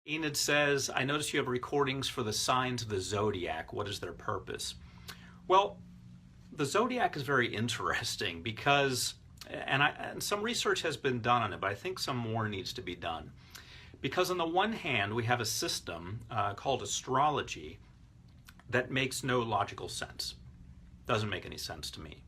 Enid says, I notice you have recordings for the signs of the Zodiac. What is their purpose? Well, the Zodiac is very interesting because, and some research has been done on it, but I think some more needs to be done. Because on the one hand, we have a system called astrology that makes no logical sense. Doesn't make any sense to me.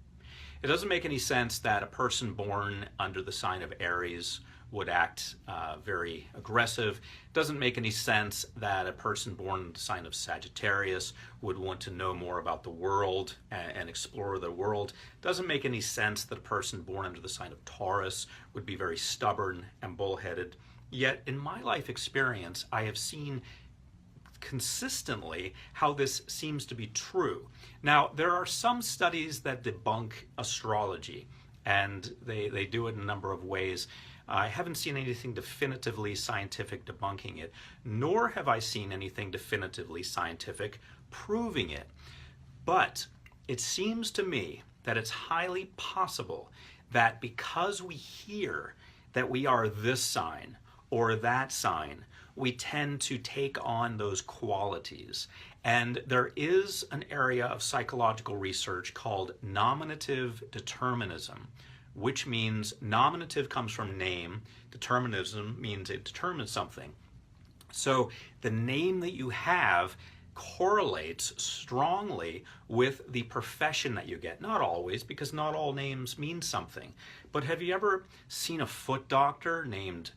It doesn't make any sense that a person born under the sign of Aries would act very aggressive. It doesn't make any sense that a person born in the sign of Sagittarius would want to know more about the world and explore the world. It doesn't make any sense that a person born under the sign of Taurus would be very stubborn and bullheaded. Yet in my life experience, I have seen consistently how this seems to be true. Now, there are some studies that debunk astrology, and they do it in a number of ways. I haven't seen anything definitively scientific debunking it, nor have I seen anything definitively scientific proving it. But it seems to me that it's highly possible that because we hear that we are this sign or that sign, we tend to take on those qualities. And there is an area of psychological research called nominative determinism, which means nominative comes from name, determinism means it determines something. So the name that you have correlates strongly with the profession that you get. Not always, because not all names mean something. But have you ever seen a foot doctor named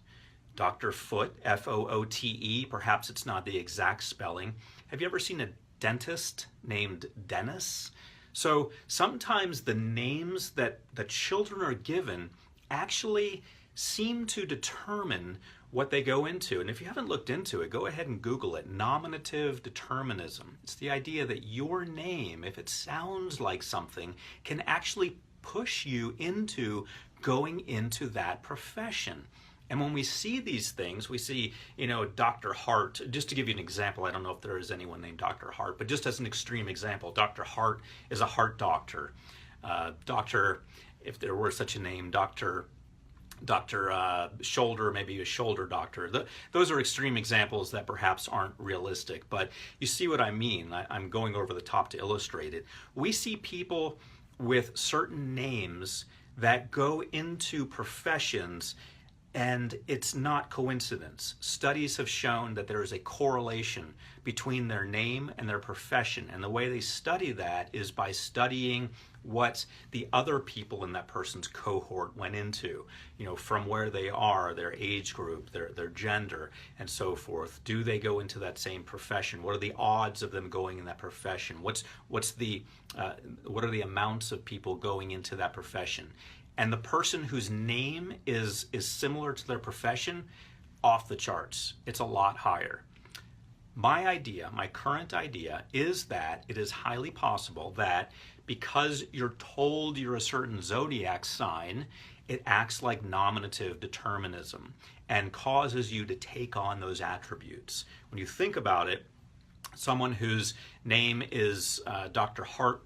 Dr. Foot, F-O-O-T-E? Perhaps it's not the exact spelling. Have you ever seen a dentist named Dennis? So sometimes the names that the children are given actually seem to determine what they go into. And if you haven't looked into it, go ahead and Google it. Nominative determinism. It's the idea that your name, if it sounds like something, can actually push you into going into that profession. And when we see these things, we see, Dr. Hart, just to give you an example, I don't know if there is anyone named Dr. Hart, but just as an extreme example, Dr. Hart is a heart doctor. If there were such a name, Dr. Shoulder, maybe a shoulder doctor. Those are extreme examples that perhaps aren't realistic, but you see what I mean. I'm going over the top to illustrate it. We see people with certain names that go into professions, and it's not coincidence. Studies have shown that there is a correlation between their name and their profession. And the way they study that is by studying what the other people in that person's cohort went into, from where they are, their age group, their gender, and so forth. Do they go into that same profession? What are the odds of them going in that profession? What are the amounts of people going into that profession? And the person whose name is similar to their profession, off the charts. It's a lot higher. My current idea, is that it is highly possible that because you're told you're a certain zodiac sign, it acts like nominative determinism and causes you to take on those attributes. When you think about it, someone whose name is Dr. Hart,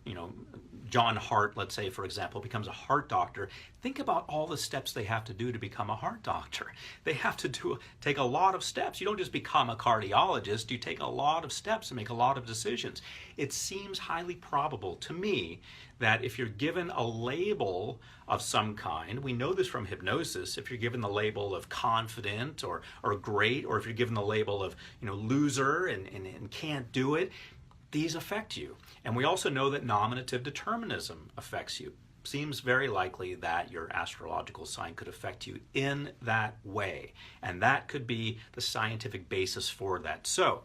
John Hart, let's say, for example, becomes a heart doctor. Think about all the steps they have to do to become a heart doctor. They have to take a lot of steps. You don't just become a cardiologist. You take a lot of steps and make a lot of decisions. It seems highly probable to me that if you're given a label of some kind, we know this from hypnosis, if you're given the label of confident or great, or if you're given the label of loser and can't do it, these affect you. And we also know that nominative determinism affects you. Seems very likely that your astrological sign could affect you in that way. And that could be the scientific basis for that. So,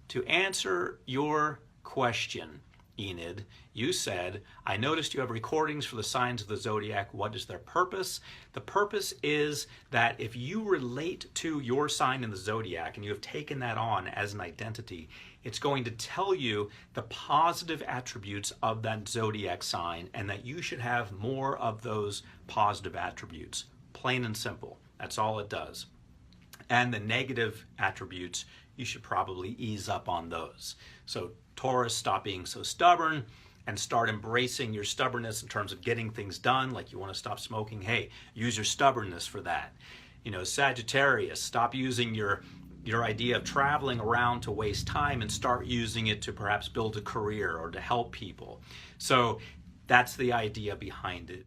to answer your question, Enid, you said, I noticed you have recordings for the signs of the Zodiac. What is their purpose? The purpose is that if you relate to your sign in the Zodiac and you have taken that on as an identity, it's going to tell you the positive attributes of that Zodiac sign and that you should have more of those positive attributes. Plain and simple. That's all it does. And the negative attributes, you should probably ease up on those. So Taurus, stop being so stubborn and start embracing your stubbornness in terms of getting things done. Like you want to stop smoking, hey, use your stubbornness for that. Sagittarius, stop using your your idea of traveling around to waste time and start using it to perhaps build a career or to help people. So that's the idea behind it.